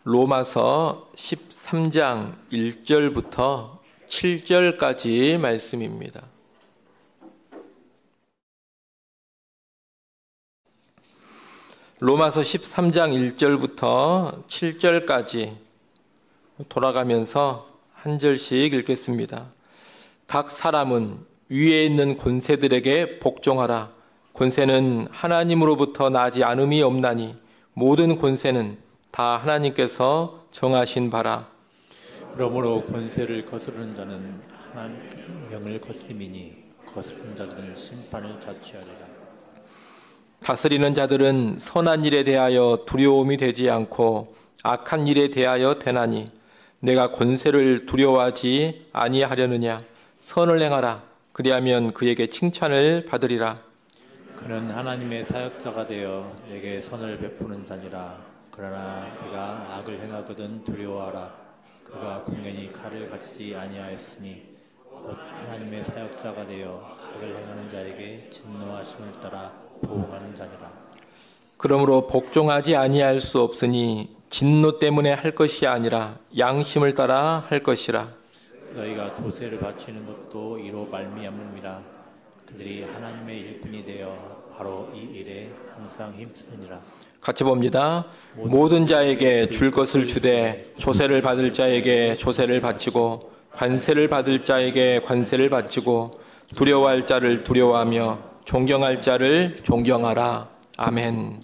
로마서 13장 1절부터 7절까지 말씀입니다. 로마서 13장 1절부터 7절까지 돌아가면서 한 절씩 읽겠습니다. 각 사람은 위에 있는 권세들에게 복종하라. 권세는 하나님으로부터 나지 않음이 없나니 모든 권세는 다 하나님께서 정하신 바라. 그러므로 권세를 거스르는 자는 하나님 명을 거스림이니 거스르는 자들은 심판을 자취하리라. 다스리는 자들은 선한 일에 대하여 두려움이 되지 않고 악한 일에 대하여 되나니 내가 권세를 두려워하지 아니하려느냐. 선을 행하라. 그리하면 그에게 칭찬을 받으리라. 그는 하나님의 사역자가 되어 내게 선을 베푸는 자니라. 그러나 그가 악을 행하거든 두려워하라. 그가 공연히 칼을 가지지 아니하였으니 곧 하나님의 사역자가 되어 악을 행하는 자에게 진노하심을 따라 보응하는 자니라. 그러므로 복종하지 아니할 수 없으니 진노 때문에 할 것이 아니라 양심을 따라 할 것이라. 너희가 조세를 바치는 것도 이로 말미암음이라. 그들이 하나님의 일꾼이 되어 바로 이 일에 항상 힘쓰느니라. 같이 봅니다. 모든 자에게 줄 것을 주되 조세를 받을 자에게 조세를 바치고 관세를 받을 자에게 관세를 바치고 두려워할 자를 두려워하며 존경할 자를 존경하라. 아멘.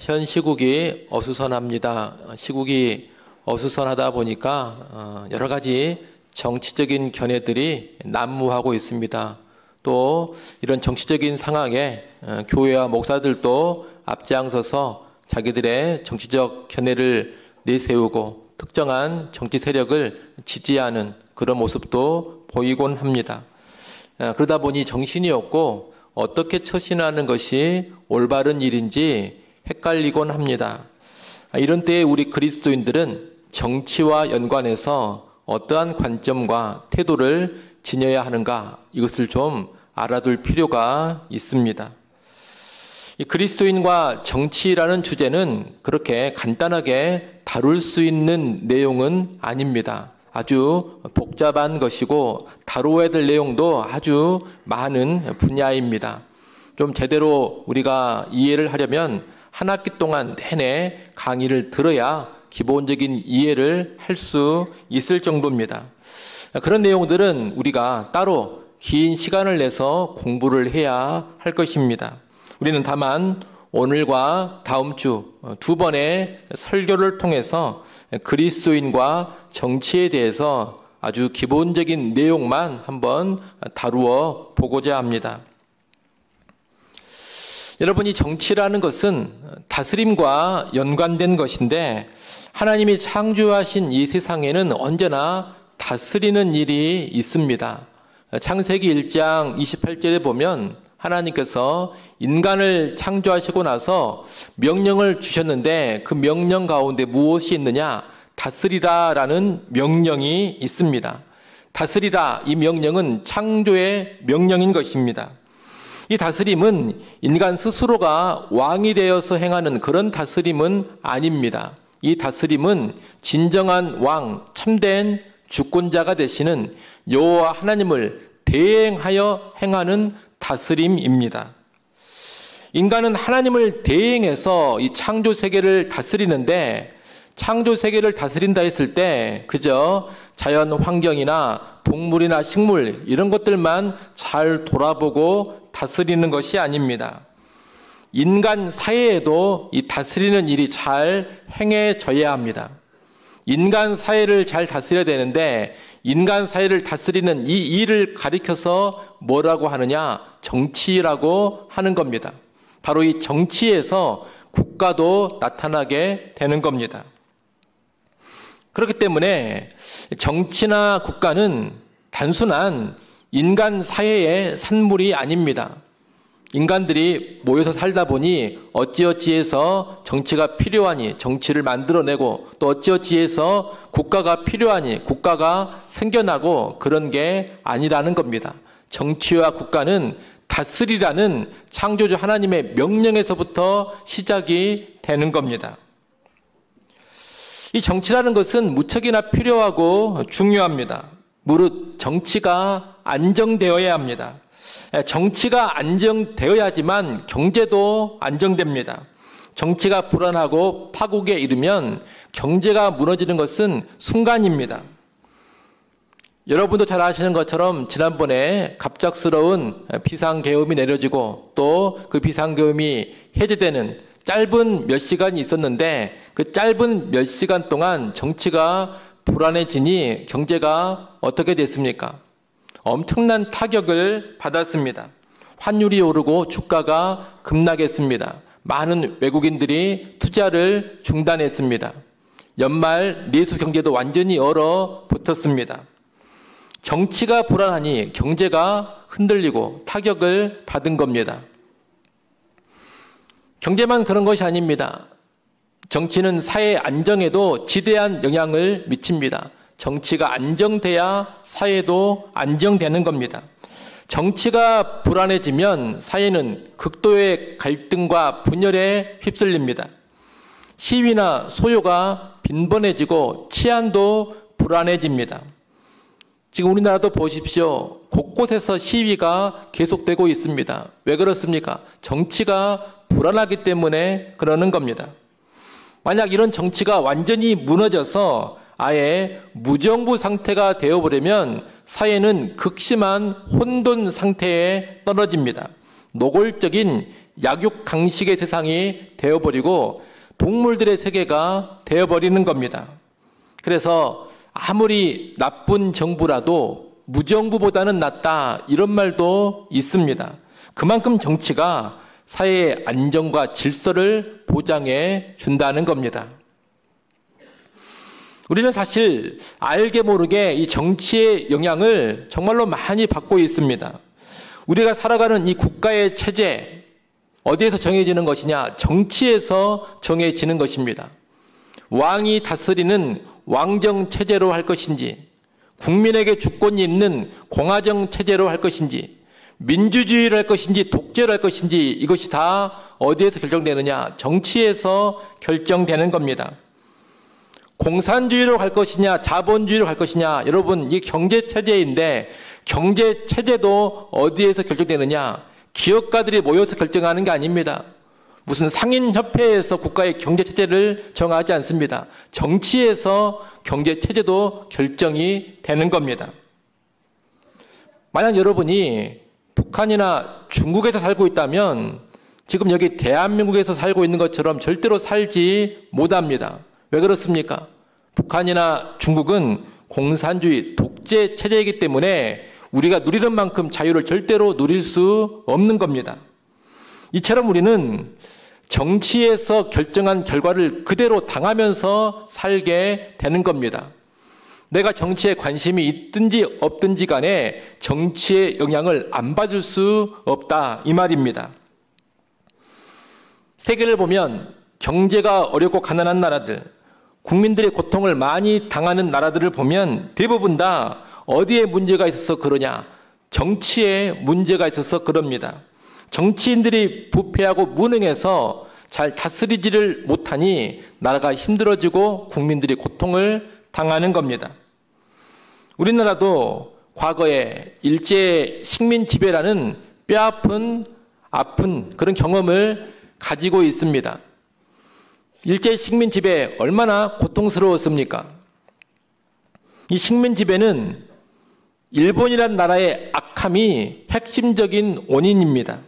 현 시국이 어수선합니다. 시국이 어수선하다 보니까 여러 가지 정치적인 견해들이 난무하고 있습니다. 또 이런 정치적인 상황에 교회와 목사들도 앞장서서 자기들의 정치적 견해를 내세우고 특정한 정치 세력을 지지하는 그런 모습도 보이곤 합니다. 그러다 보니 정신이 없고 어떻게 처신하는 것이 올바른 일인지 헷갈리곤 합니다. 이런 때에 우리 그리스도인들은 정치와 연관해서 어떠한 관점과 태도를 지녀야 하는가, 이것을 좀 알아둘 필요가 있습니다. 이 그리스도인과 정치라는 주제는 그렇게 간단하게 다룰 수 있는 내용은 아닙니다. 아주 복잡한 것이고 다루어야 될 내용도 아주 많은 분야입니다. 좀 제대로 우리가 이해를 하려면 한 학기 동안 내내 강의를 들어야 기본적인 이해를 할 수 있을 정도입니다. 그런 내용들은 우리가 따로 긴 시간을 내서 공부를 해야 할 것입니다. 우리는 다만 오늘과 다음 주 두 번의 설교를 통해서 그리스도인과 정치에 대해서 아주 기본적인 내용만 한번 다루어 보고자 합니다. 여러분, 이 정치라는 것은 다스림과 연관된 것인데 하나님이 창조하신 이 세상에는 언제나 다스리는 일이 있습니다. 창세기 1장 28절에 보면 하나님께서 인간을 창조하시고 나서 명령을 주셨는데 그 명령 가운데 무엇이 있느냐? 다스리라라는 명령이 있습니다. 다스리라, 이 명령은 창조의 명령인 것입니다. 이 다스림은 인간 스스로가 왕이 되어서 행하는 그런 다스림은 아닙니다. 이 다스림은 진정한 왕, 참된 주권자가 되시는 여호와 하나님을 대행하여 행하는 다스림입니다. 인간은 하나님을 대행해서 이 창조 세계를 다스리는데, 창조 세계를 다스린다 했을 때 그저 자연 환경이나 동물이나 식물 이런 것들만 잘 돌아보고 다스리는 것이 아닙니다. 인간 사회에도 이 다스리는 일이 잘 행해져야 합니다. 인간 사회를 잘 다스려야 되는데 인간 사회를 다스리는 이 일을 가리켜서 뭐라고 하느냐? 정치라고 하는 겁니다. 바로 이 정치에서 국가도 나타나게 되는 겁니다. 그렇기 때문에 정치나 국가는 단순한 인간 사회의 산물이 아닙니다. 인간들이 모여서 살다 보니 어찌어찌해서 정치가 필요하니 정치를 만들어내고 또 어찌어찌해서 국가가 필요하니 국가가 생겨나고 그런 게 아니라는 겁니다. 정치와 국가는 다스리라는 창조주 하나님의 명령에서부터 시작이 되는 겁니다. 이 정치라는 것은 무척이나 필요하고 중요합니다. 무릇 정치가 안정되어야 합니다. 정치가 안정되어야지만 경제도 안정됩니다. 정치가 불안하고 파국에 이르면 경제가 무너지는 것은 순간입니다. 여러분도 잘 아시는 것처럼 지난번에 갑작스러운 비상계엄이 내려지고 또 그 비상계엄이 해제되는 짧은 몇 시간이 있었는데 그 짧은 몇 시간 동안 정치가 불안해지니 경제가 어떻게 됐습니까? 엄청난 타격을 받았습니다. 환율이 오르고 주가가 급락했습니다. 많은 외국인들이 투자를 중단했습니다. 연말 내수 경제도 완전히 얼어붙었습니다. 정치가 불안하니 경제가 흔들리고 타격을 받은 겁니다. 경제만 그런 것이 아닙니다. 정치는 사회 안정에도 지대한 영향을 미칩니다. 정치가 안정돼야 사회도 안정되는 겁니다. 정치가 불안해지면 사회는 극도의 갈등과 분열에 휩쓸립니다. 시위나 소요가 빈번해지고 치안도 불안해집니다. 지금 우리나라도 보십시오. 곳곳에서 시위가 계속되고 있습니다. 왜 그렇습니까? 정치가 불안하기 때문에 그러는 겁니다. 만약 이런 정치가 완전히 무너져서 아예 무정부 상태가 되어버리면 사회는 극심한 혼돈 상태에 떨어집니다. 노골적인 약육강식의 세상이 되어버리고 동물들의 세계가 되어버리는 겁니다. 그래서 아무리 나쁜 정부라도 무정부보다는 낫다 이런 말도 있습니다. 그만큼 정치가 사회의 안정과 질서를 보장해 준다는 겁니다. 우리는 사실 알게 모르게 이 정치의 영향을 정말로 많이 받고 있습니다. 우리가 살아가는 이 국가의 체제, 어디에서 정해지는 것이냐? 정치에서 정해지는 것입니다. 왕이 다스리는 왕정 체제로 할 것인지, 국민에게 주권이 있는 공화정 체제로 할 것인지, 민주주의를 할 것인지, 독재를 할 것인지 이것이 다 어디에서 결정되느냐? 정치에서 결정되는 겁니다. 공산주의로 갈 것이냐, 자본주의로 갈 것이냐, 여러분 이 경제체제인데 경제체제도 어디에서 결정되느냐? 기업가들이 모여서 결정하는 게 아닙니다. 무슨 상인협회에서 국가의 경제체제를 정하지 않습니다. 정치에서 경제체제도 결정이 되는 겁니다. 만약 여러분이 북한이나 중국에서 살고 있다면 지금 여기 대한민국에서 살고 있는 것처럼 절대로 살지 못합니다. 왜 그렇습니까? 북한이나 중국은 공산주의, 독재 체제이기 때문에 우리가 누리는 만큼 자유를 절대로 누릴 수 없는 겁니다. 이처럼 우리는 정치에서 결정한 결과를 그대로 당하면서 살게 되는 겁니다. 내가 정치에 관심이 있든지 없든지 간에 정치의 영향을 안 받을 수 없다 이 말입니다. 세계를 보면 경제가 어렵고 가난한 나라들, 국민들의 고통을 많이 당하는 나라들을 보면 대부분 다 어디에 문제가 있어서 그러냐? 정치에 문제가 있어서 그럽니다. 정치인들이 부패하고 무능해서 잘 다스리지를 못하니 나라가 힘들어지고 국민들이 고통을 당하는 겁니다. 우리나라도 과거에 일제 식민 지배라는 뼈아픈 그런 경험을 가지고 있습니다. 일제 식민 지배 얼마나 고통스러웠습니까? 이 식민 지배는 일본이라는 나라의 악함이 핵심적인 원인입니다.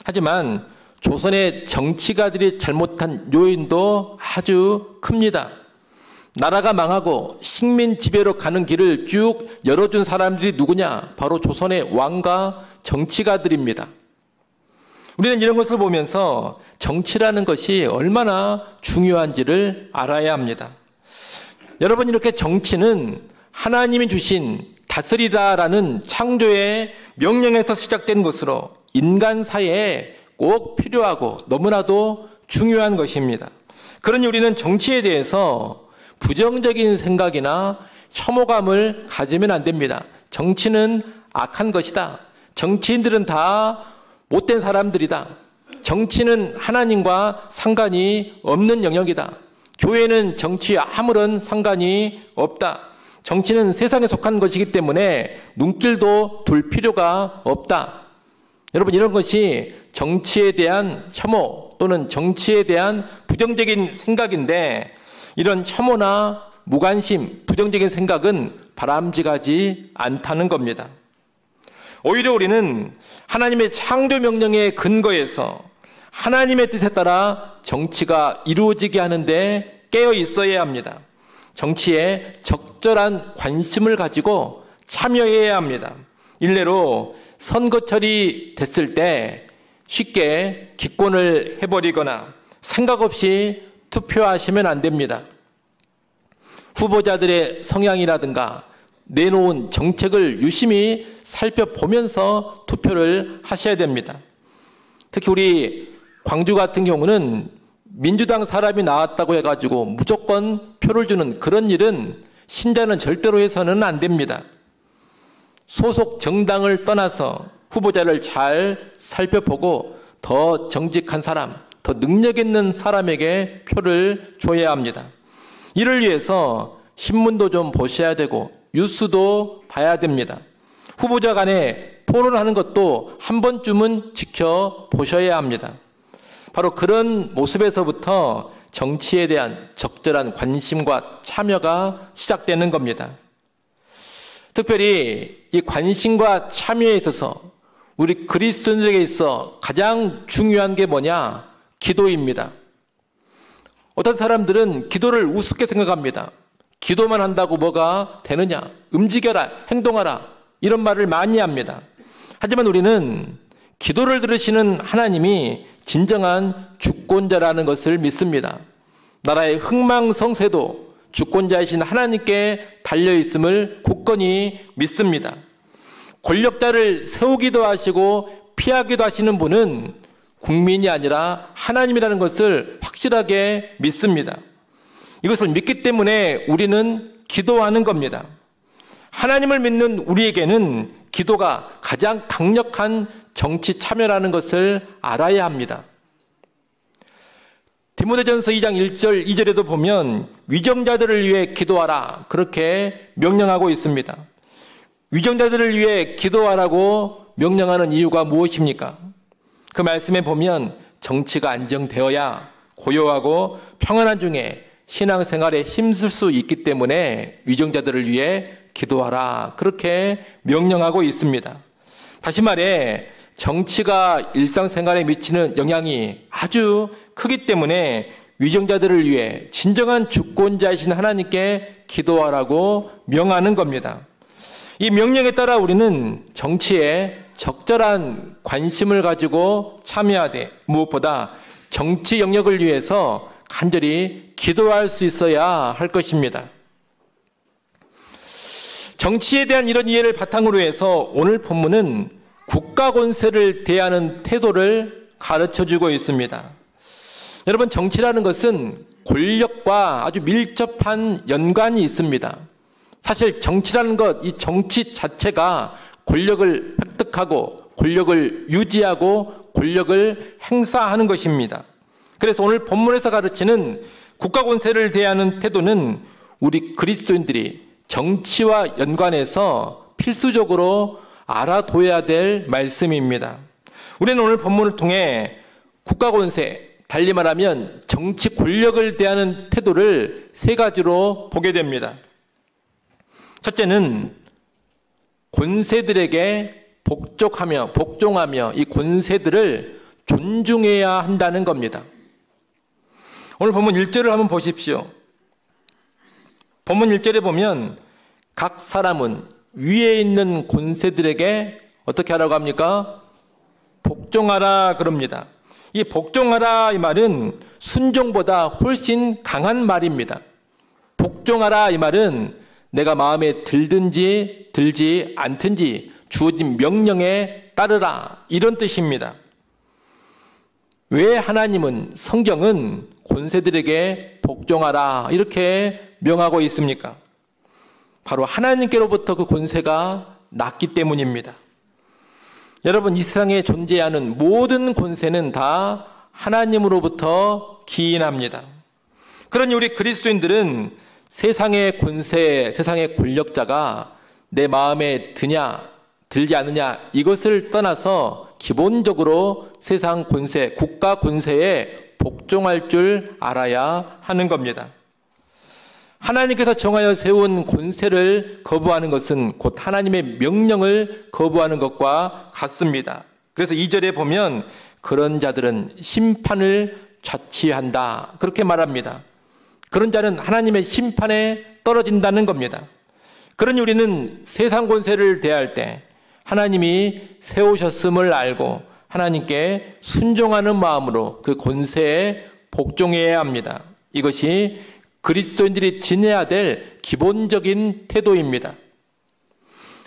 하지만 조선의 정치가들이 잘못한 요인도 아주 큽니다. 나라가 망하고 식민 지배로 가는 길을 쭉 열어준 사람들이 누구냐? 바로 조선의 왕과 정치가들입니다. 우리는 이런 것을 보면서 정치라는 것이 얼마나 중요한지를 알아야 합니다. 여러분, 이렇게 정치는 하나님이 주신 다스리라라는 창조의 명령에서 시작된 것으로 인간 사회에 꼭 필요하고 너무나도 중요한 것입니다. 그러니 우리는 정치에 대해서 부정적인 생각이나 혐오감을 가지면 안 됩니다. 정치는 악한 것이다. 정치인들은 다 못된 사람들이다. 정치는 하나님과 상관이 없는 영역이다. 교회는 정치에 아무런 상관이 없다. 정치는 세상에 속한 것이기 때문에 눈길도 둘 필요가 없다. 여러분, 이런 것이 정치에 대한 혐오 또는 정치에 대한 부정적인 생각인데, 이런 혐오나 무관심, 부정적인 생각은 바람직하지 않다는 겁니다. 오히려 우리는 하나님의 창조 명령에 근거해서 하나님의 뜻에 따라 정치가 이루어지게 하는데 깨어 있어야 합니다. 정치에 적절한 관심을 가지고 참여해야 합니다. 일례로 선거철이 됐을 때 쉽게 기권을 해버리거나 생각 없이 투표하시면 안 됩니다. 후보자들의 성향이라든가 내놓은 정책을 유심히 살펴보면서 투표를 하셔야 됩니다. 특히 우리 광주 같은 경우는 민주당 사람이 나왔다고 해가지고 무조건 표를 주는 그런 일은 신자는 절대로 해서는 안 됩니다. 소속 정당을 떠나서 후보자를 잘 살펴보고 더 정직한 사람, 더 능력 있는 사람에게 표를 줘야 합니다. 이를 위해서 신문도 좀 보셔야 되고 뉴스도 봐야 됩니다. 후보자 간에 토론하는 것도 한 번쯤은 지켜보셔야 합니다. 바로 그런 모습에서부터 정치에 대한 적절한 관심과 참여가 시작되는 겁니다. 특별히 이 관심과 참여에 있어서 우리 그리스도인들에게 있어 가장 중요한 게 뭐냐? 기도입니다. 어떤 사람들은 기도를 우습게 생각합니다. 기도만 한다고 뭐가 되느냐? 움직여라, 행동하라, 이런 말을 많이 합니다. 하지만 우리는 기도를 들으시는 하나님이 진정한 주권자라는 것을 믿습니다. 나라의 흥망성쇠도 주권자이신 하나님께 달려있음을 굳건히 믿습니다. 권력자를 세우기도 하시고 피하기도 하시는 분은 국민이 아니라 하나님이라는 것을 확실하게 믿습니다. 이것을 믿기 때문에 우리는 기도하는 겁니다. 하나님을 믿는 우리에게는 기도가 가장 강력한 정치 참여라는 것을 알아야 합니다. 디모데전서 2장 1절 2절에도 보면 위정자들을 위해 기도하라, 그렇게 명령하고 있습니다. 위정자들을 위해 기도하라고 명령하는 이유가 무엇입니까? 그 말씀에 보면 정치가 안정되어야 고요하고 평안한 중에 신앙생활에 힘쓸 수 있기 때문에 위정자들을 위해 기도하라, 그렇게 명령하고 있습니다. 다시 말해 정치가 일상생활에 미치는 영향이 아주 크기 때문에 위정자들을 위해 진정한 주권자이신 하나님께 기도하라고 명하는 겁니다. 이 명령에 따라 우리는 정치에 적절한 관심을 가지고 참여하되 무엇보다 정치 영역을 위해서 간절히 기도할 수 있어야 할 것입니다. 정치에 대한 이런 이해를 바탕으로 해서 오늘 본문은 국가 권세를 대하는 태도를 가르쳐주고 있습니다. 여러분, 정치라는 것은 권력과 아주 밀접한 연관이 있습니다. 사실 정치라는 것, 이 정치 자체가 권력을 획득하고 권력을 유지하고 권력을 행사하는 것입니다. 그래서 오늘 본문에서 가르치는 국가 권세를 대하는 태도는 우리 그리스도인들이 정치와 연관해서 필수적으로 알아둬야 될 말씀입니다. 우리는 오늘 본문을 통해 국가 권세, 달리 말하면 정치 권력을 대하는 태도를 세 가지로 보게 됩니다. 첫째는 권세들에게 복종하며 이 권세들을 존중해야 한다는 겁니다. 오늘 본문 1절을 한번 보십시오. 본문 1절에 보면 각 사람은 위에 있는 권세들에게 어떻게 하라고 합니까? 복종하라 그럽니다. 이 복종하라 이 말은 순종보다 훨씬 강한 말입니다. 복종하라 이 말은 내가 마음에 들든지 들지 않든지 주어진 명령에 따르라, 이런 뜻입니다. 왜 하나님은, 성경은 권세들에게 복종하라 이렇게 명하고 있습니까? 바로 하나님께로부터 그 권세가 났기 때문입니다. 여러분, 이 세상에 존재하는 모든 권세는 다 하나님으로부터 기인합니다. 그러니 우리 그리스도인들은 세상의 권세, 세상의 권력자가 내 마음에 드냐, 들지 않느냐 이것을 떠나서 기본적으로 세상 권세, 국가 권세에 복종할 줄 알아야 하는 겁니다. 하나님께서 정하여 세운 권세를 거부하는 것은 곧 하나님의 명령을 거부하는 것과 같습니다. 그래서 2절에 보면 그런 자들은 심판을 자취한다 그렇게 말합니다. 그런 자는 하나님의 심판에 떨어진다는 겁니다. 그러니 우리는 세상 권세를 대할 때 하나님이 세우셨음을 알고 하나님께 순종하는 마음으로 그 권세에 복종해야 합니다. 이것이 그리스도인들이 지내야 될 기본적인 태도입니다.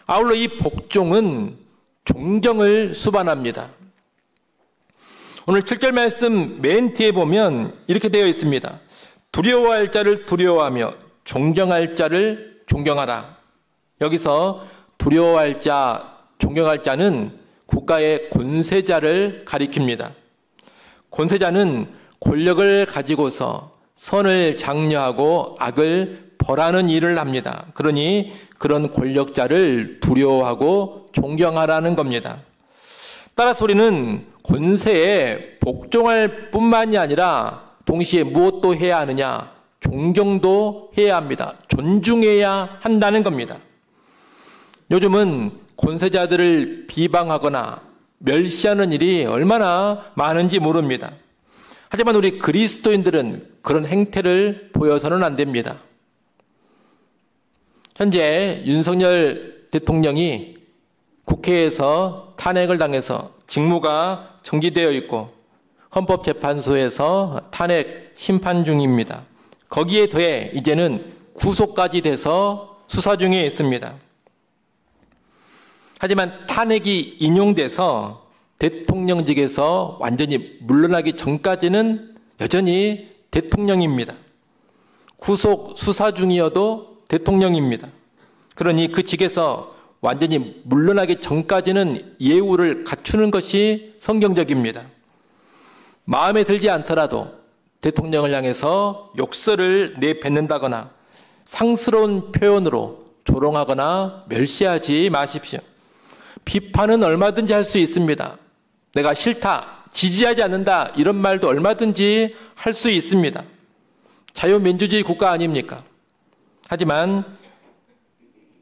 아울러 이 복종은 존경을 수반합니다. 오늘 7절 말씀 맨 뒤에 보면 이렇게 되어 있습니다. 두려워할 자를 두려워하며 존경할 자를 존경하라. 여기서 두려워할 자, 존경할 자는 국가의 권세자를 가리킵니다. 권세자는 권력을 가지고서 선을 장려하고 악을 벌하는 일을 합니다. 그러니 그런 권력자를 두려워하고 존경하라는 겁니다. 따라서 우리는 권세에 복종할 뿐만이 아니라 동시에 무엇도 해야 하느냐? 존경도 해야 합니다. 존중해야 한다는 겁니다. 요즘은 권세자들을 비방하거나 멸시하는 일이 얼마나 많은지 모릅니다. 하지만 우리 그리스도인들은 그런 행태를 보여서는 안 됩니다. 현재 윤석열 대통령이 국회에서 탄핵을 당해서 직무가 정지되어 있고 헌법재판소에서 탄핵 심판 중입니다. 거기에 더해 이제는 구속까지 돼서 수사 중에 있습니다. 하지만 탄핵이 인용돼서 대통령직에서 완전히 물러나기 전까지는 여전히 대통령입니다. 구속 수사 중이어도 대통령입니다. 그러니 그 직에서 완전히 물러나기 전까지는 예우를 갖추는 것이 성경적입니다. 마음에 들지 않더라도 대통령을 향해서 욕설을 내뱉는다거나 상스러운 표현으로 조롱하거나 멸시하지 마십시오. 비판은 얼마든지 할 수 있습니다. 내가 싫다, 지지하지 않는다 이런 말도 얼마든지 할 수 있습니다. 자유민주주의 국가 아닙니까? 하지만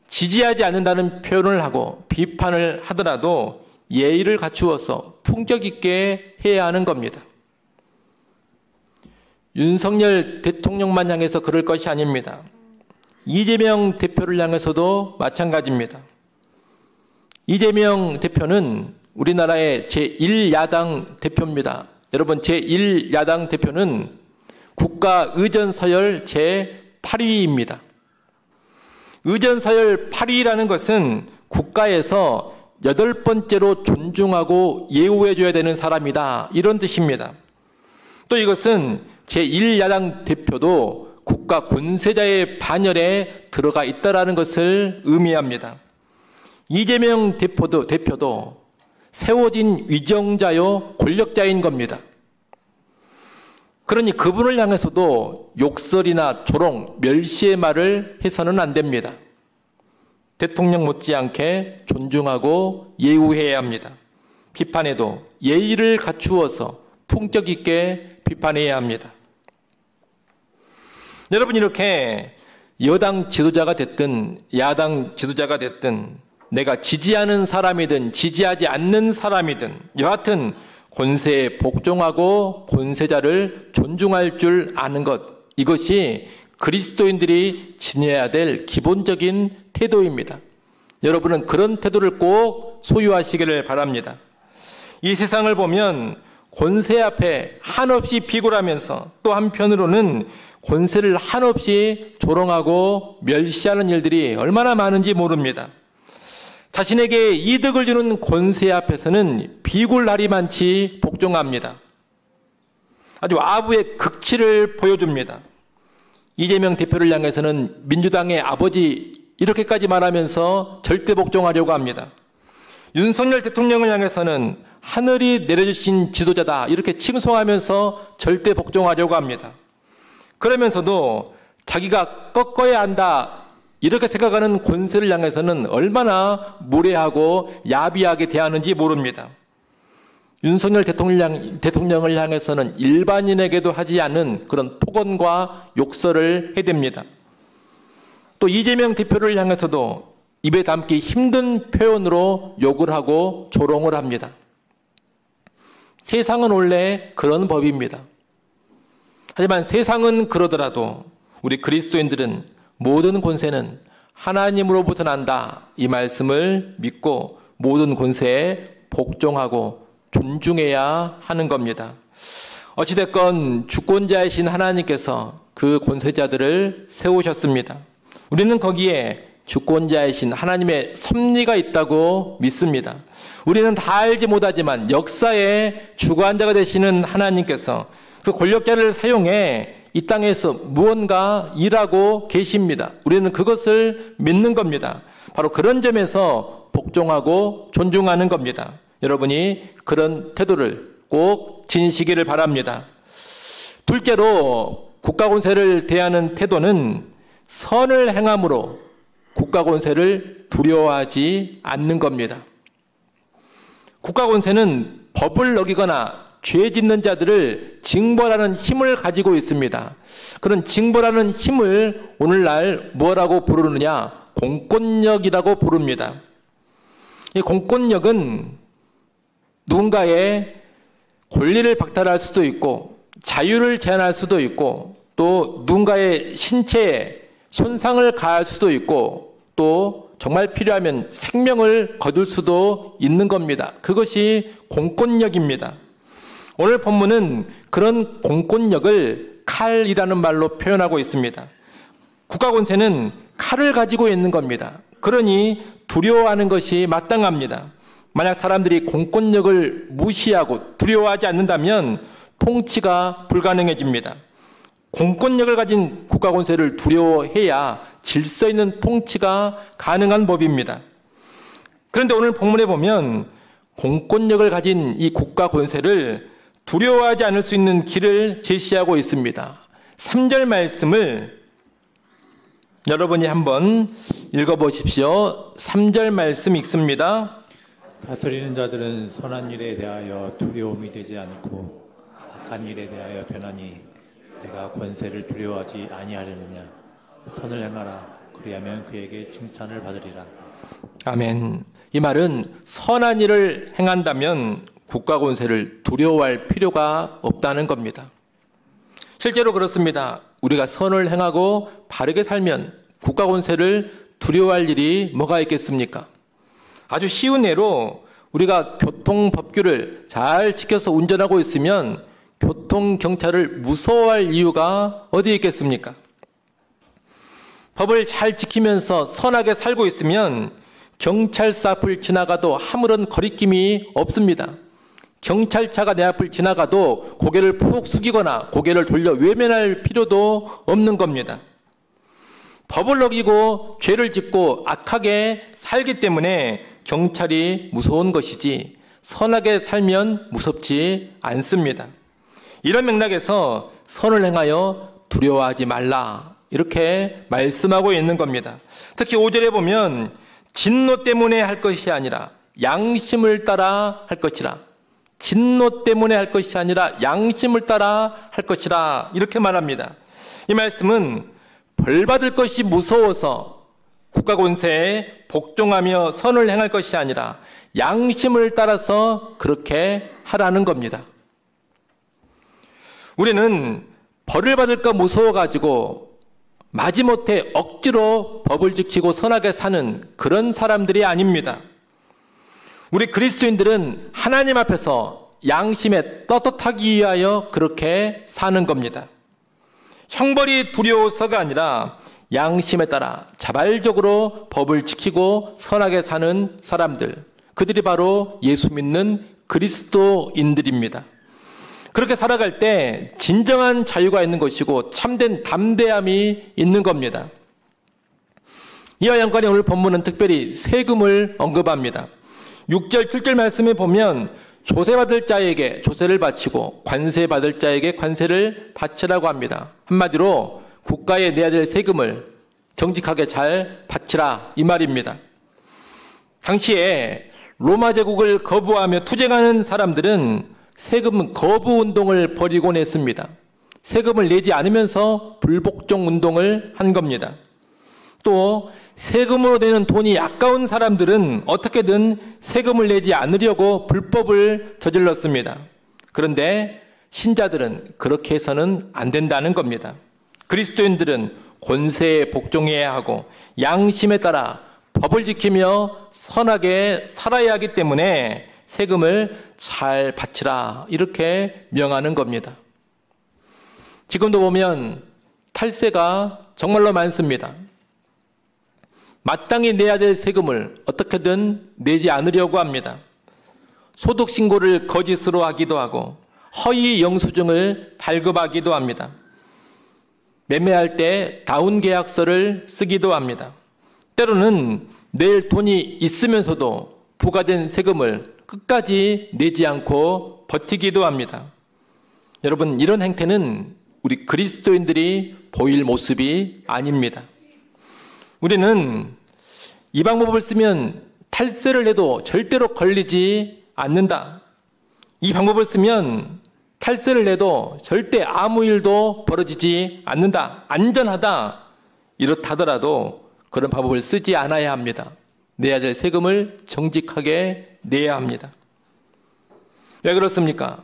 지지하지 않는다는 표현을 하고 비판을 하더라도 예의를 갖추어서 품격 있게 해야 하는 겁니다. 윤석열 대통령만 향해서 그럴 것이 아닙니다. 이재명 대표를 향해서도 마찬가지입니다. 이재명 대표는 우리나라의 제1야당 대표입니다. 여러분, 제1야당 대표는 국가의전서열 제8위입니다. 의전서열 8위라는 것은 국가에서 8번째로 존중하고 예우해줘야 되는 사람이다. 이런 뜻입니다. 또 이것은 제1야당 대표도 국가 권세자의 반열에 들어가 있다는 것을 의미합니다. 이재명 대표도 세워진 위정자요 권력자인 겁니다. 그러니 그분을 향해서도 욕설이나 조롱, 멸시의 말을 해서는 안 됩니다. 대통령 못지않게 존중하고 예우해야 합니다. 비판에도 예의를 갖추어서 품격 있게 비판해야 합니다. 여러분, 이렇게 여당 지도자가 됐든 야당 지도자가 됐든 내가 지지하는 사람이든 지지하지 않는 사람이든 여하튼 권세에 복종하고 권세자를 존중할 줄 아는 것, 이것이 그리스도인들이 지녀야 될 기본적인 태도입니다. 여러분은 그런 태도를 꼭 소유하시기를 바랍니다. 이 세상을 보면 권세 앞에 한없이 비굴하면서 또 한편으로는 권세를 한없이 조롱하고 멸시하는 일들이 얼마나 많은지 모릅니다. 자신에게 이득을 주는 권세 앞에서는 비굴하리만치 복종합니다. 아주 아부의 극치를 보여줍니다. 이재명 대표를 향해서는 민주당의 아버지 이렇게까지 말하면서 절대 복종하려고 합니다. 윤석열 대통령을 향해서는 하늘이 내려주신 지도자다 이렇게 칭송하면서 절대 복종하려고 합니다. 그러면서도 자기가 꺾어야 한다 이렇게 생각하는 권세를 향해서는 얼마나 무례하고 야비하게 대하는지 모릅니다. 윤석열 대통령을 향해서는 일반인에게도 하지 않은 그런 폭언과 욕설을 해댑니다. 또 이재명 대표를 향해서도 입에 담기 힘든 표현으로 욕을 하고 조롱을 합니다. 세상은 원래 그런 법입니다. 하지만 세상은 그러더라도 우리 그리스도인들은 모든 권세는 하나님으로부터 난다 이 말씀을 믿고 모든 권세에 복종하고 존중해야 하는 겁니다. 어찌됐건 주권자이신 하나님께서 그 권세자들을 세우셨습니다. 우리는 거기에 주권자이신 하나님의 섭리가 있다고 믿습니다. 우리는 다 알지 못하지만 역사의 주관자가 되시는 하나님께서 그 권력자를 사용해 이 땅에서 무언가 일하고 계십니다. 우리는 그것을 믿는 겁니다. 바로 그런 점에서 복종하고 존중하는 겁니다. 여러분이 그런 태도를 꼭 지니시기를 바랍니다. 둘째로 국가 권세를 대하는 태도는 선을 행함으로 국가 권세를 두려워하지 않는 겁니다. 국가 권세는 법을 어기거나 죄 짓는 자들을 징벌하는 힘을 가지고 있습니다. 그런 징벌하는 힘을 오늘날 뭐라고 부르느냐? 공권력이라고 부릅니다. 이 공권력은 누군가의 권리를 박탈할 수도 있고 자유를 제한할 수도 있고 또 누군가의 신체에 손상을 가할 수도 있고 또 정말 필요하면 생명을 거둘 수도 있는 겁니다. 그것이 공권력입니다. 오늘 본문은 그런 공권력을 칼이라는 말로 표현하고 있습니다. 국가 권세는 칼을 가지고 있는 겁니다. 그러니 두려워하는 것이 마땅합니다. 만약 사람들이 공권력을 무시하고 두려워하지 않는다면 통치가 불가능해집니다. 공권력을 가진 국가 권세를 두려워해야 질서 있는 통치가 가능한 법입니다. 그런데 오늘 본문에 보면 공권력을 가진 이 국가 권세를 두려워하지 않을 수 있는 길을 제시하고 있습니다. 3절 말씀을 여러분이 한번 읽어보십시오. 3절 말씀 읽습니다. 다스리는 자들은 선한 일에 대하여 두려움이 되지 않고 악한 일에 대하여 되나니 내가 권세를 두려워하지 아니하려느냐. 선을 행하라. 그리하면 그에게 칭찬을 받으리라. 아멘. 이 말은 선한 일을 행한다면 국가 권세를 두려워할 필요가 없다는 겁니다. 실제로 그렇습니다. 우리가 선을 행하고 바르게 살면 국가 권세를 두려워할 일이 뭐가 있겠습니까? 아주 쉬운 예로 우리가 교통법규를 잘 지켜서 운전하고 있으면 교통경찰을 무서워할 이유가 어디 있겠습니까? 법을 잘 지키면서 선하게 살고 있으면 경찰서 앞을 지나가도 아무런 거리낌이 없습니다. 경찰차가 내 앞을 지나가도 고개를 푹 숙이거나 고개를 돌려 외면할 필요도 없는 겁니다. 법을 어기고 죄를 짓고 악하게 살기 때문에 경찰이 무서운 것이지 선하게 살면 무섭지 않습니다. 이런 맥락에서 선을 행하여 두려워하지 말라 이렇게 말씀하고 있는 겁니다. 특히 5절에 보면 진노 때문에 할 것이 아니라 양심을 따라 할 것이라. 진노 때문에 할 것이 아니라 양심을 따라 할 것이라 이렇게 말합니다. 이 말씀은 벌받을 것이 무서워서 국가 권세에 복종하며 선을 행할 것이 아니라 양심을 따라서 그렇게 하라는 겁니다. 우리는 벌을 받을까 무서워가지고 마지못해 억지로 법을 지키고 선하게 사는 그런 사람들이 아닙니다. 우리 그리스도인들은 하나님 앞에서 양심에 떳떳하기 위하여 그렇게 사는 겁니다. 형벌이 두려워서가 아니라 양심에 따라 자발적으로 법을 지키고 선하게 사는 사람들, 그들이 바로 예수 믿는 그리스도인들입니다. 그렇게 살아갈 때 진정한 자유가 있는 것이고 참된 담대함이 있는 겁니다. 이와 연관해 오늘 본문은 특별히 세금을 언급합니다. 6절, 7절 말씀에 보면 조세받을 자에게 조세를 바치고 관세받을 자에게 관세를 바치라고 합니다. 한마디로 국가에 내야 될 세금을 정직하게 잘 바치라 이 말입니다. 당시에 로마 제국을 거부하며 투쟁하는 사람들은 세금 거부 운동을 벌이곤 했습니다. 세금을 내지 않으면서 불복종 운동을 한 겁니다. 또 세금으로 내는 돈이 아까운 사람들은 어떻게든 세금을 내지 않으려고 불법을 저질렀습니다. 그런데 신자들은 그렇게 해서는 안 된다는 겁니다. 그리스도인들은 권세에 복종해야 하고 양심에 따라 법을 지키며 선하게 살아야 하기 때문에 세금을 잘 바치라 이렇게 명하는 겁니다. 지금도 보면 탈세가 정말로 많습니다. 마땅히 내야 될 세금을 어떻게든 내지 않으려고 합니다. 소득신고를 거짓으로 하기도 하고 허위 영수증을 발급하기도 합니다. 매매할 때 다운 계약서를 쓰기도 합니다. 때로는 낼 돈이 있으면서도 부과된 세금을 끝까지 내지 않고 버티기도 합니다. 여러분, 이런 행태는 우리 그리스도인들이 보일 모습이 아닙니다. 우리는 이 방법을 쓰면 탈세를 해도 절대로 걸리지 않는다. 이 방법을 쓰면 탈세를 해도 절대 아무 일도 벌어지지 않는다. 안전하다. 이렇다더라도 그런 방법을 쓰지 않아야 합니다. 내야 될 세금을 정직하게 내야 합니다. 왜 그렇습니까?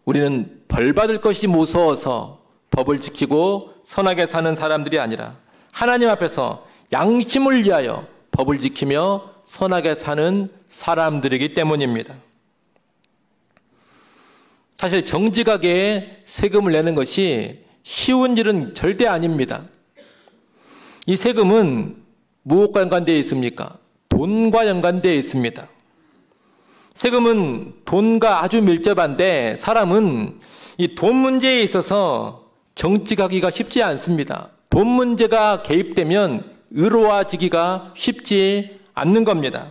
우리는 벌 받을 것이 무서워서 법을 지키고 선하게 사는 사람들이 아니라 하나님 앞에서 양심을 위하여 법을 지키며 선하게 사는 사람들이기 때문입니다. 사실 정직하게 세금을 내는 것이 쉬운 일은 절대 아닙니다. 이 세금은 무엇과 연관되어 있습니까? 돈과 연관되어 있습니다. 세금은 돈과 아주 밀접한데 사람은 이 돈 문제에 있어서 정직하기가 쉽지 않습니다. 돈 문제가 개입되면 의로워지기가 쉽지 않는 겁니다.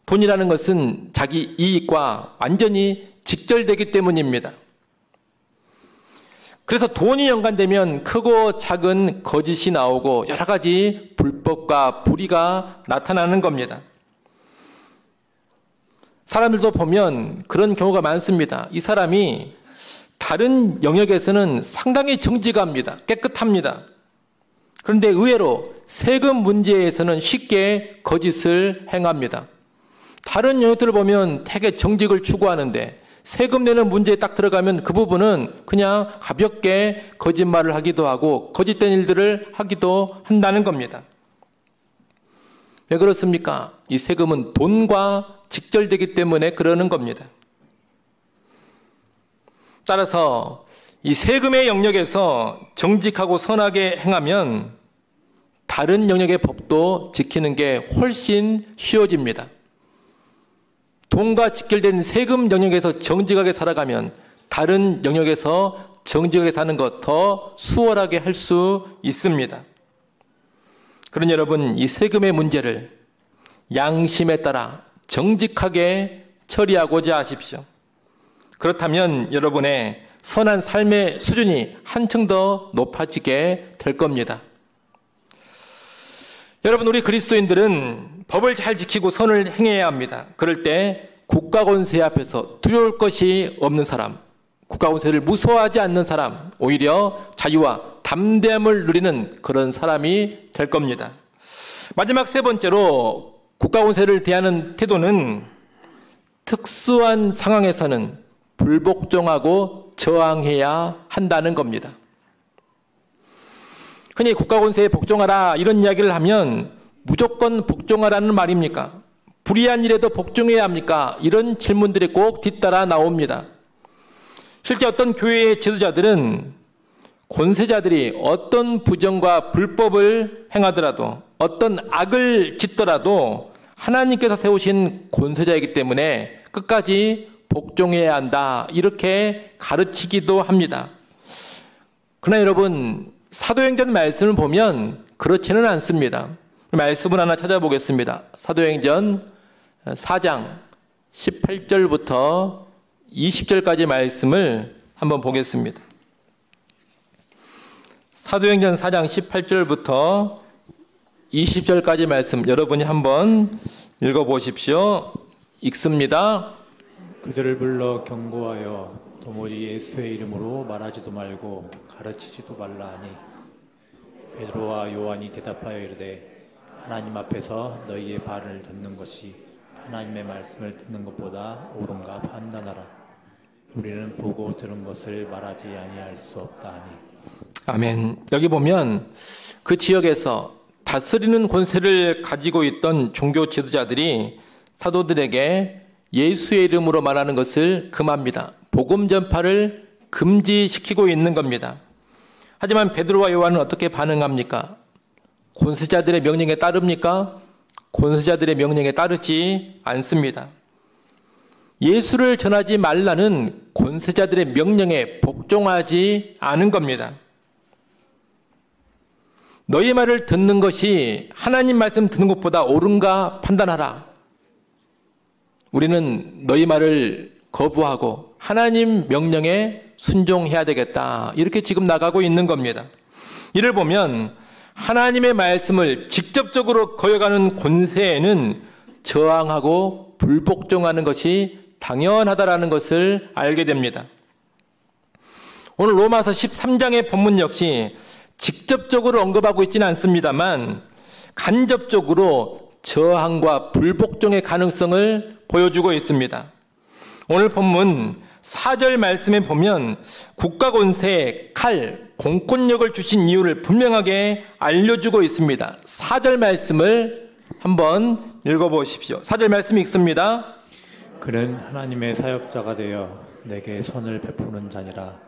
돈이라는 것은 자기 이익과 완전히 직결되기 때문입니다. 그래서 돈이 연관되면 크고 작은 거짓이 나오고 여러 가지 불법과 불의가 나타나는 겁니다. 사람들도 보면 그런 경우가 많습니다. 이 사람이 다른 영역에서는 상당히 정직합니다. 깨끗합니다. 그런데 의외로 세금 문제에서는 쉽게 거짓을 행합니다. 다른 영역들을 보면 되게 정직을 추구하는데 세금 내는 문제에 딱 들어가면 그 부분은 그냥 가볍게 거짓말을 하기도 하고 거짓된 일들을 하기도 한다는 겁니다. 왜 그렇습니까? 이 세금은 돈과 직결되기 때문에 그러는 겁니다. 따라서 이 세금의 영역에서 정직하고 선하게 행하면 다른 영역의 법도 지키는 게 훨씬 쉬워집니다. 돈과 직결된 세금 영역에서 정직하게 살아가면 다른 영역에서 정직하게 사는 것 더 수월하게 할 수 있습니다. 그러니 여러분, 이 세금의 문제를 양심에 따라 정직하게 처리하고자 하십시오. 그렇다면 여러분의 선한 삶의 수준이 한층 더 높아지게 될 겁니다. 여러분, 우리 그리스도인들은 법을 잘 지키고 선을 행해야 합니다. 그럴 때 국가 권세 앞에서 두려울 것이 없는 사람, 국가 권세를 무서워하지 않는 사람, 오히려 자유와 담대함을 누리는 그런 사람이 될 겁니다. 마지막 세 번째로 국가 권세를 대하는 태도는 특수한 상황에서는 불복종하고 저항해야 한다는 겁니다. 흔히 국가 권세에 복종하라 이런 이야기를 하면 무조건 복종하라는 말입니까? 불의한 일에도 복종해야 합니까? 이런 질문들이 꼭 뒤따라 나옵니다. 실제 어떤 교회의 지도자들은 권세자들이 어떤 부정과 불법을 행하더라도 어떤 악을 짓더라도 하나님께서 세우신 권세자이기 때문에 끝까지 복종해야 한다 이렇게 가르치기도 합니다. 그러나 여러분, 사도행전 말씀을 보면 그렇지는 않습니다. 말씀을 하나 찾아보겠습니다. 사도행전 4장 18절부터 20절까지 말씀을 한번 보겠습니다. 사도행전 4장 18절부터 20절까지 말씀 여러분이 한번 읽어보십시오. 읽습니다. 그들을 불러 경고하여 도무지 예수의 이름으로 말하지도 말고 가르치지도 말라 하니 베드로와 요한이 대답하여 이르되 하나님 앞에서 너희의 발을 듣는 것이 하나님의 말씀을 듣는 것보다 옳은가 판단하라. 우리는 보고 들은 것을 말하지 아니할 수 없다 하니. 아멘. 여기 보면 그 지역에서 다스리는 권세를 가지고 있던 종교 지도자들이 사도들에게 예수의 이름으로 말하는 것을 금합니다. 복음 전파를 금지시키고 있는 겁니다. 하지만 베드로와 요한은 어떻게 반응합니까? 권세자들의 명령에 따릅니까? 권세자들의 명령에 따르지 않습니다. 예수를 전하지 말라는 권세자들의 명령에 복종하지 않은 겁니다. 너희 말을 듣는 것이 하나님 말씀 듣는 것보다 옳은가 판단하라. 우리는 너희 말을 거부하고 하나님 명령에 순종해야 되겠다. 이렇게 지금 나가고 있는 겁니다. 이를 보면 하나님의 말씀을 직접적으로 거역하는 권세에는 저항하고 불복종하는 것이 당연하다라는 것을 알게 됩니다. 오늘 로마서 13장의 본문 역시 직접적으로 언급하고 있지는 않습니다만 간접적으로 저항과 불복종의 가능성을 보여주고 있습니다. 오늘 본문 4절 말씀에 보면 국가 권세에 칼, 공권력을 주신 이유를 분명하게 알려주고 있습니다. 4절 말씀을 한번 읽어보십시오. 4절 말씀 읽습니다. 그는 하나님의 사역자가 되어 내게 선을 베푸는 자니라.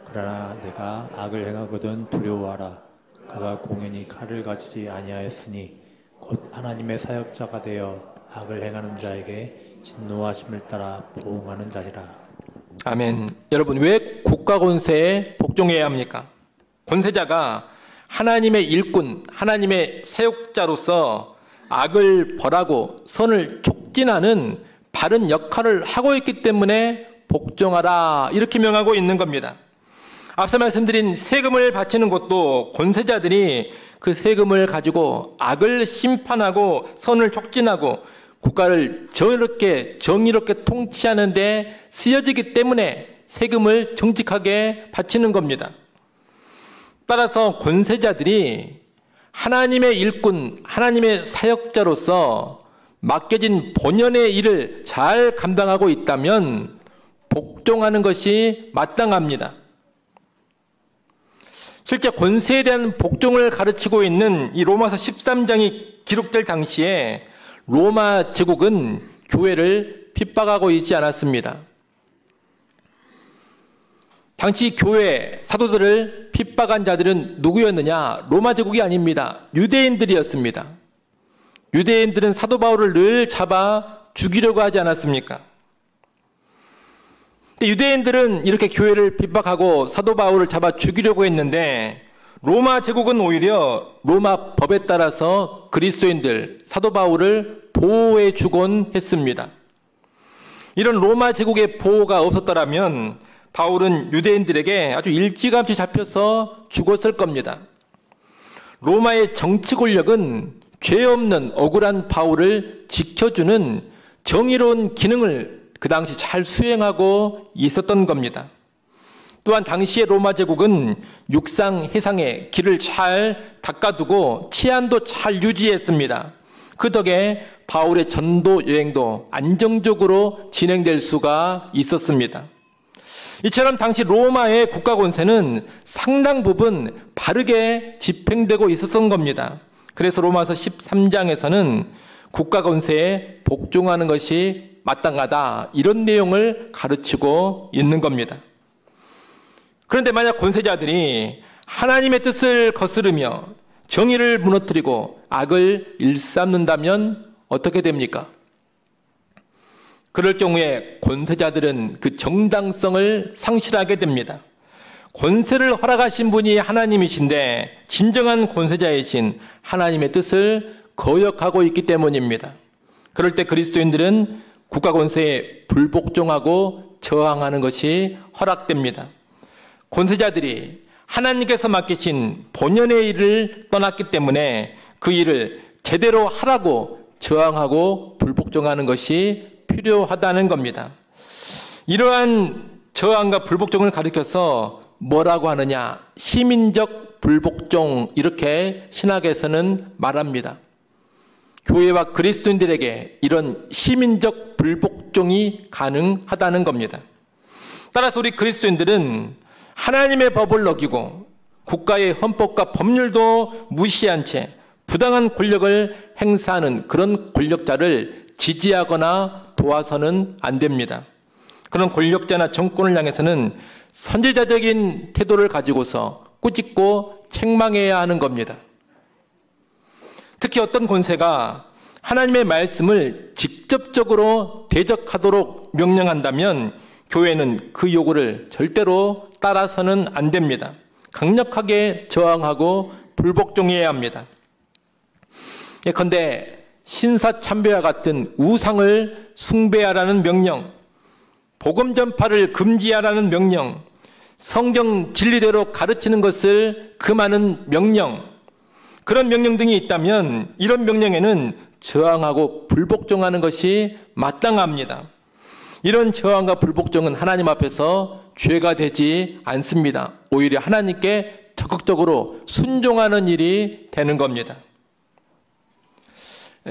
그러나 내가 악을 행하거든 두려워하라. 그가 공연히 칼을 가지지 아니하였으니 곧 하나님의 사역자가 되어 악을 행하는 자에게 진노하심을 따라 보응하는 자니라. 아멘. 여러분, 왜 국가 권세에 복종해야 합니까? 권세자가 하나님의 일꾼, 하나님의 사역자로서 악을 벌하고 선을 촉진하는 바른 역할을 하고 있기 때문에 복종하라 이렇게 명하고 있는 겁니다. 앞서 말씀드린 세금을 바치는 것도 권세자들이 그 세금을 가지고 악을 심판하고 선을 촉진하고 국가를 정의롭게 통치하는 데 쓰여지기 때문에 세금을 정직하게 바치는 겁니다. 따라서 권세자들이 하나님의 일꾼, 하나님의 사역자로서 맡겨진 본연의 일을 잘 감당하고 있다면 복종하는 것이 마땅합니다. 실제 권세에 대한 복종을 가르치고 있는 이 로마서 13장이 기록될 당시에 로마 제국은 교회를 핍박하고 있지 않았습니다. 당시 교회, 사도들을 핍박한 자들은 누구였느냐? 로마 제국이 아닙니다. 유대인들이었습니다. 유대인들은 사도 바울을 늘 잡아 죽이려고 하지 않았습니까? 근데 유대인들은 이렇게 교회를 핍박하고 사도 바울을 잡아 죽이려고 했는데 로마 제국은 오히려 로마 법에 따라서 그리스도인들, 사도 바울을 보호해 주곤 했습니다. 이런 로마 제국의 보호가 없었더라면 바울은 유대인들에게 아주 일찌감치 잡혀서 죽었을 겁니다. 로마의 정치 권력은 죄 없는 억울한 바울을 지켜주는 정의로운 기능을 그 당시 잘 수행하고 있었던 겁니다. 또한 당시의 로마 제국은 육상, 해상에 길을 잘 닦아두고 치안도 잘 유지했습니다. 그 덕에 바울의 전도 여행도 안정적으로 진행될 수가 있었습니다. 이처럼 당시 로마의 국가 권세는 상당 부분 바르게 집행되고 있었던 겁니다. 그래서 로마서 13장에서는 국가 권세에 복종하는 것이 마땅하다 이런 내용을 가르치고 있는 겁니다. 그런데 만약 권세자들이 하나님의 뜻을 거스르며 정의를 무너뜨리고 악을 일삼는다면 어떻게 됩니까? 그럴 경우에 권세자들은 그 정당성을 상실하게 됩니다. 권세를 허락하신 분이 하나님이신데 진정한 권세자이신 하나님의 뜻을 거역하고 있기 때문입니다. 그럴 때 그리스도인들은 국가 권세에 불복종하고 저항하는 것이 허락됩니다. 권세자들이 하나님께서 맡기신 본연의 일을 떠났기 때문에 그 일을 제대로 하라고 저항하고 불복종하는 것이 필요하다는 겁니다. 이러한 저항과 불복종을 가리켜서 뭐라고 하느냐? 시민적 불복종, 이렇게 신학에서는 말합니다. 교회와 그리스도인들에게 이런 시민적 불복종이 가능하다는 겁니다. 따라서 우리 그리스도인들은 하나님의 법을 어기고 국가의 헌법과 법률도 무시한 채 부당한 권력을 행사하는 그런 권력자를 지지하거나 도와서는 안 됩니다. 그런 권력자나 정권을 향해서는 선지자적인 태도를 가지고서 꾸짖고 책망해야 하는 겁니다. 특히 어떤 권세가 하나님의 말씀을 직접적으로 대적하도록 명령한다면 교회는 그 요구를 절대로 따라서는 안 됩니다. 강력하게 저항하고 불복종해야 합니다. 예컨대 신사참배와 같은 우상을 숭배하라는 명령, 복음 전파를 금지하라는 명령, 성경 진리대로 가르치는 것을 금하는 명령, 그런 명령 등이 있다면 이런 명령에는 저항하고 불복종하는 것이 마땅합니다. 이런 저항과 불복종은 하나님 앞에서 죄가 되지 않습니다. 오히려 하나님께 적극적으로 순종하는 일이 되는 겁니다.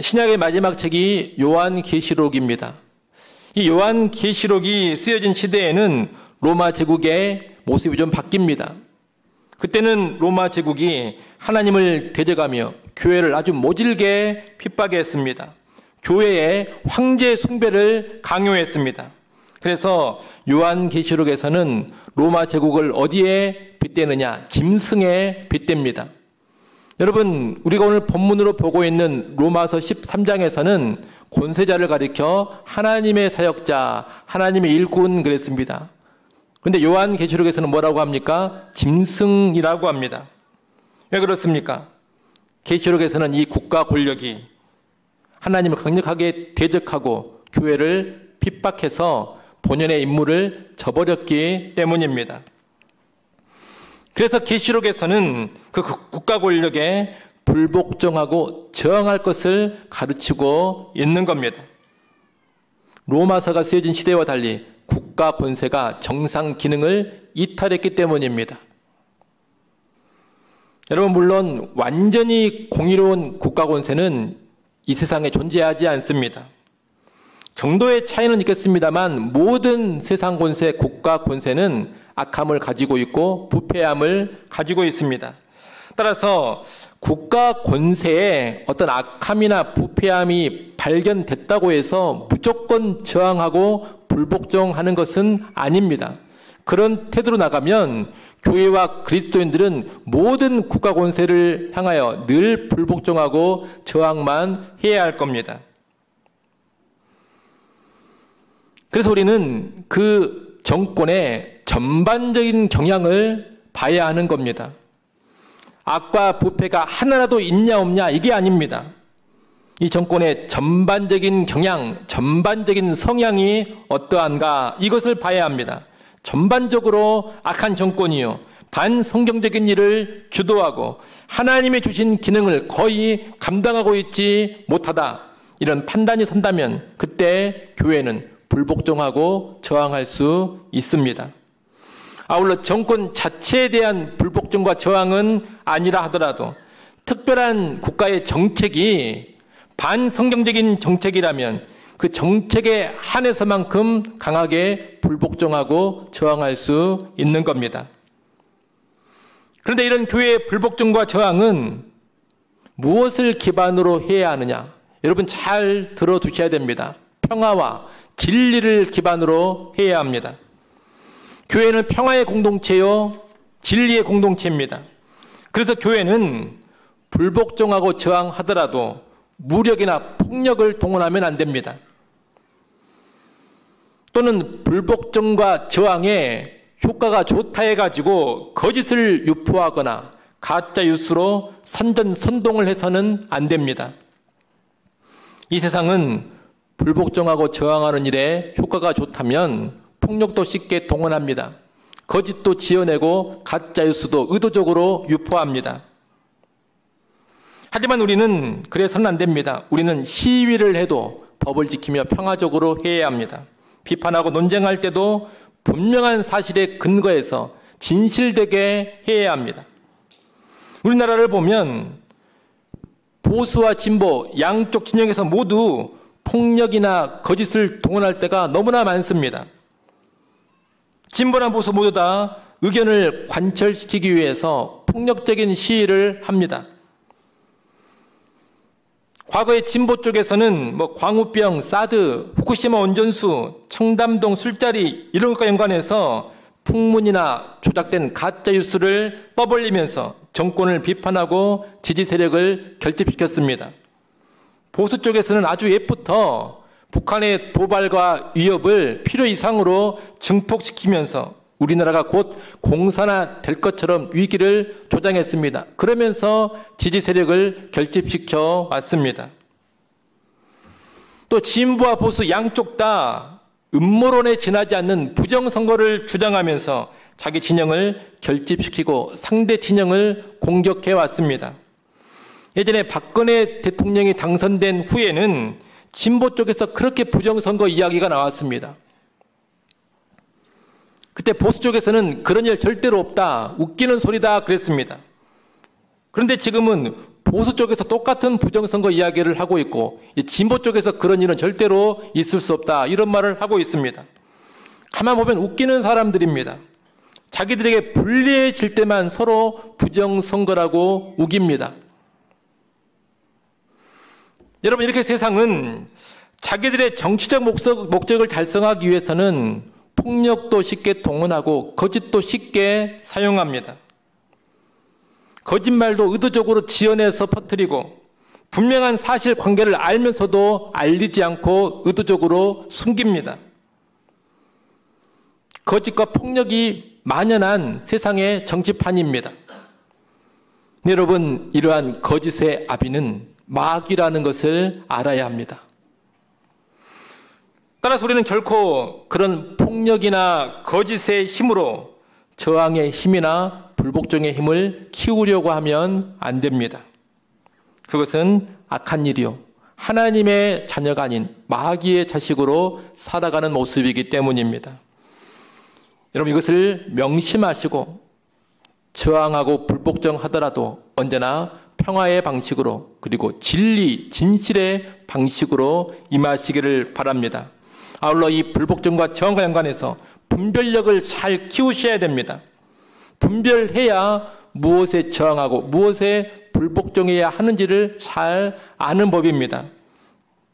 신약의 마지막 책이 요한계시록입니다. 이 요한계시록이 쓰여진 시대에는 로마 제국의 모습이 좀 바뀝니다. 그때는 로마 제국이 하나님을 대적하며 교회를 아주 모질게 핍박했습니다. 교회의 황제 숭배를 강요했습니다. 그래서 요한계시록에서는 로마 제국을 어디에 빗대느냐? 짐승에 빗댑니다. 여러분, 우리가 오늘 본문으로 보고 있는 로마서 13장에서는 권세자를 가리켜 하나님의 사역자, 하나님의 일꾼 그랬습니다. 그런데 요한계시록에서는 뭐라고 합니까? 짐승이라고 합니다. 왜 그렇습니까? 계시록에서는 이 국가 권력이 하나님을 강력하게 대적하고 교회를 핍박해서 본연의 임무를 저버렸기 때문입니다. 그래서 계시록에서는 그 국가 권력에 불복종하고 저항할 것을 가르치고 있는 겁니다. 로마서가 쓰여진 시대와 달리 국가 권세가 정상 기능을 이탈했기 때문입니다. 여러분, 물론 완전히 공의로운 국가 권세는 이 세상에 존재하지 않습니다. 정도의 차이는 있겠습니다만 모든 세상 권세, 국가 권세는 악함을 가지고 있고 부패함을 가지고 있습니다. 따라서 국가 권세에 어떤 악함이나 부패함이 발견됐다고 해서 무조건 저항하고 불복종하는 것은 아닙니다. 그런 태도로 나가면 교회와 그리스도인들은 모든 국가 권세를 향하여 늘 불복종하고 저항만 해야 할 겁니다. 그래서 우리는 그 정권의 전반적인 경향을 봐야 하는 겁니다. 악과 부패가 하나라도 있냐 없냐 이게 아닙니다. 이 정권의 전반적인 경향, 전반적인 성향이 어떠한가 이것을 봐야 합니다. 전반적으로 악한 정권이요, 반성경적인 일을 주도하고 하나님이 주신 기능을 거의 감당하고 있지 못하다, 이런 판단이 선다면 그때 교회는 불복종하고 저항할 수 있습니다. 아울러 정권 자체에 대한 불복종과 저항은 아니라 하더라도 특별한 국가의 정책이 반성경적인 정책이라면 그 정책에 한해서만큼 강하게 불복종하고 저항할 수 있는 겁니다. 그런데 이런 교회의 불복종과 저항은 무엇을 기반으로 해야 하느냐? 여러분 잘 들어두셔야 됩니다. 평화와 진리를 기반으로 해야 합니다. 교회는 평화의 공동체요, 진리의 공동체입니다. 그래서 교회는 불복종하고 저항하더라도 무력이나 폭력을 동원하면 안 됩니다. 또는 불복종과 저항에 효과가 좋다 해가지고 거짓을 유포하거나 가짜 뉴스로 선전선동을 해서는 안 됩니다. 이 세상은 불복종하고 저항하는 일에 효과가 좋다면 폭력도 쉽게 동원합니다. 거짓도 지어내고 가짜 뉴스도 의도적으로 유포합니다. 하지만 우리는 그래서는 안 됩니다. 우리는 시위를 해도 법을 지키며 평화적으로 해야 합니다. 비판하고 논쟁할 때도 분명한 사실에 근거해서 진실되게 해야 합니다. 우리나라를 보면 보수와 진보 양쪽 진영에서 모두 폭력이나 거짓을 동원할 때가 너무나 많습니다. 진보나 보수 모두 다 의견을 관철시키기 위해서 폭력적인 시위를 합니다. 과거에 진보 쪽에서는 광우병, 사드, 후쿠시마 원전수, 청담동 술자리 이런 것과 연관해서 풍문이나 조작된 가짜 뉴스를 떠벌리면서 정권을 비판하고 지지 세력을 결집시켰습니다. 보수 쪽에서는 아주 옛부터 북한의 도발과 위협을 필요 이상으로 증폭시키면서 우리나라가 곧 공산화 될 것처럼 위기를 조장했습니다. 그러면서 지지 세력을 결집시켜 왔습니다. 또 진보와 보수 양쪽 다 음모론에 지나지 않는 부정선거를 주장하면서 자기 진영을 결집시키고 상대 진영을 공격해 왔습니다. 예전에 박근혜 대통령이 당선된 후에는 진보 쪽에서 그렇게 부정선거 이야기가 나왔습니다. 그때 보수 쪽에서는 그런 일 절대로 없다, 웃기는 소리다 그랬습니다. 그런데 지금은 보수 쪽에서 똑같은 부정선거 이야기를 하고 있고 진보 쪽에서 그런 일은 절대로 있을 수 없다 이런 말을 하고 있습니다. 가만 보면 웃기는 사람들입니다. 자기들에게 불리해질 때만 서로 부정선거라고 우깁니다. 여러분, 이렇게 세상은 자기들의 정치적 목적을 달성하기 위해서는 폭력도 쉽게 동원하고 거짓도 쉽게 사용합니다. 거짓말도 의도적으로 지어내서 퍼뜨리고 분명한 사실관계를 알면서도 알리지 않고 의도적으로 숨깁니다. 거짓과 폭력이 만연한 세상의 정치판입니다. 여러분, 이러한 거짓의 아비는 마귀라는 것을 알아야 합니다. 따라서 우리는 결코 그런 폭력이나 거짓의 힘으로 저항의 힘이나 불복종의 힘을 키우려고 하면 안 됩니다. 그것은 악한 일이요, 하나님의 자녀가 아닌 마귀의 자식으로 살아가는 모습이기 때문입니다. 여러분, 이것을 명심하시고 저항하고 불복종하더라도 언제나 평화의 방식으로 그리고 진리, 진실의 방식으로 임하시기를 바랍니다. 아울러 이 불복종과 저항과 연관해서 분별력을 잘 키우셔야 됩니다. 분별해야 무엇에 저항하고 무엇에 불복종해야 하는지를 잘 아는 법입니다.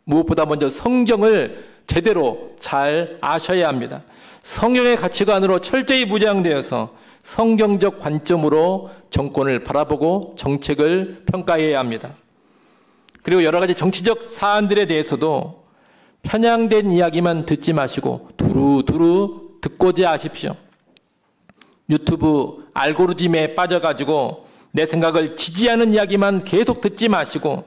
무엇보다 먼저 성경을 제대로 잘 아셔야 합니다. 성경의 가치관으로 철저히 무장되어서 성경적 관점으로 정권을 바라보고 정책을 평가해야 합니다. 그리고 여러 가지 정치적 사안들에 대해서도 편향된 이야기만 듣지 마시고 두루두루 듣고자 하십시오. 유튜브 알고리즘에 빠져가지고 내 생각을 지지하는 이야기만 계속 듣지 마시고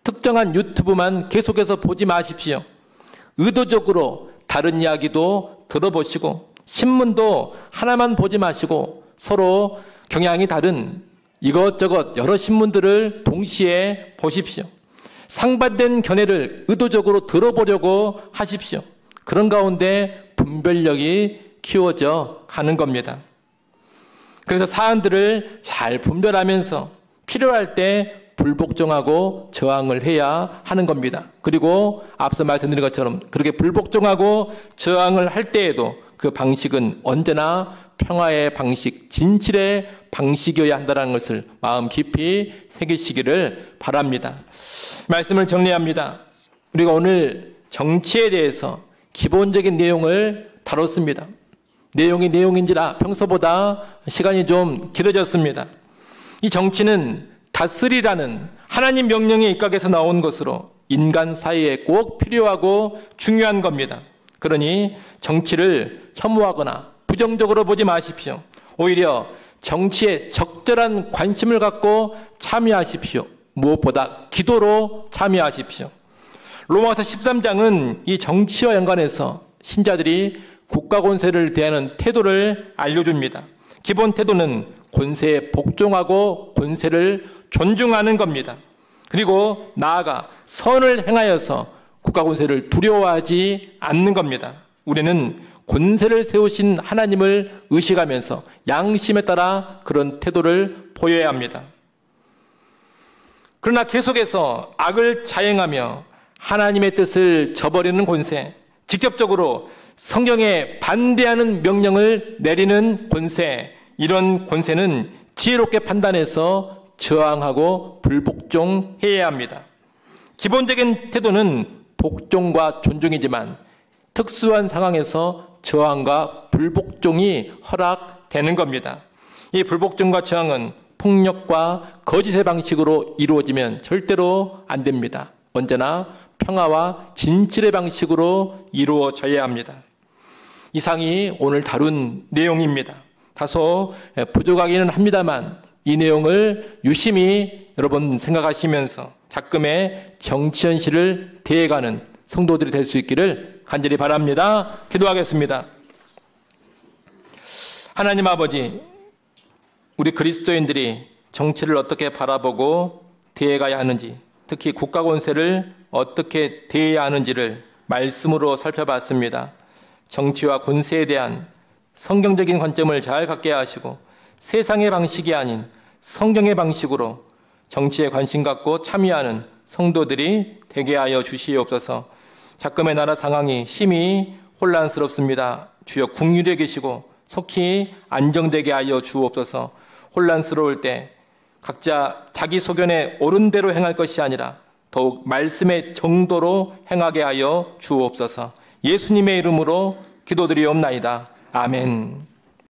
특정한 유튜브만 계속해서 보지 마십시오. 의도적으로 다른 이야기도 들어보시고 신문도 하나만 보지 마시고 서로 경향이 다른 이것저것 여러 신문들을 동시에 보십시오. 상반된 견해를 의도적으로 들어보려고 하십시오. 그런 가운데 분별력이 키워져 가는 겁니다. 그래서 사안들을 잘 분별하면서 필요할 때 불복종하고 저항을 해야 하는 겁니다. 그리고 앞서 말씀드린 것처럼 그렇게 불복종하고 저항을 할 때에도 그 방식은 언제나 평화의 방식, 진실의 방식이어야 한다는 것을 마음 깊이 새기시기를 바랍니다. 말씀을 정리합니다. 우리가 오늘 정치에 대해서 기본적인 내용을 다뤘습니다. 내용이 내용인지라 평소보다 시간이 좀 길어졌습니다. 이 정치는 다스리라는 하나님 명령에 입각해서 나온 것으로 인간 사이에 꼭 필요하고 중요한 겁니다. 그러니 정치를 혐오하거나 부정적으로 보지 마십시오. 오히려 정치에 적절한 관심을 갖고 참여하십시오. 무엇보다 기도로 참여하십시오. 로마서 13장은 이 정치와 연관해서 신자들이 국가 권세를 대하는 태도를 알려줍니다. 기본 태도는 권세에 복종하고 권세를 존중하는 겁니다. 그리고 나아가 선을 행하여서 국가 권세를 두려워하지 않는 겁니다. 우리는 권세를 세우신 하나님을 의식하면서 양심에 따라 그런 태도를 보여야 합니다. 그러나 계속해서 악을 자행하며 하나님의 뜻을 저버리는 권세, 직접적으로 성경에 반대하는 명령을 내리는 권세, 이런 권세는 지혜롭게 판단해서 저항하고 불복종해야 합니다. 기본적인 태도는 복종과 존중이지만 특수한 상황에서 저항과 불복종이 허락되는 겁니다. 이 불복종과 저항은 폭력과 거짓의 방식으로 이루어지면 절대로 안 됩니다. 언제나 평화와 진실의 방식으로 이루어져야 합니다. 이상이 오늘 다룬 내용입니다. 다소 부족하기는 합니다만 이 내용을 유심히 여러분 생각하시면서 작금의 정치 현실을 대해가는 성도들이 될 수 있기를 간절히 바랍니다. 기도하겠습니다. 하나님 아버지, 우리 그리스도인들이 정치를 어떻게 바라보고 대해가야 하는지, 특히 국가 권세를 어떻게 대해야 하는지를 말씀으로 살펴봤습니다. 정치와 권세에 대한 성경적인 관점을 잘 갖게 하시고 세상의 방식이 아닌 성경의 방식으로 정치에 관심 갖고 참여하는 성도들이 되게 하여 주시옵소서. 작금의 나라 상황이 심히 혼란스럽습니다. 주여 국률에 계시고 속히 안정되게 하여 주옵소서. 혼란스러울 때 각자 자기 소견에 옳은 대로 행할 것이 아니라 더욱 말씀의 정도로 행하게 하여 주옵소서. 예수님의 이름으로 기도드리옵나이다. 아멘.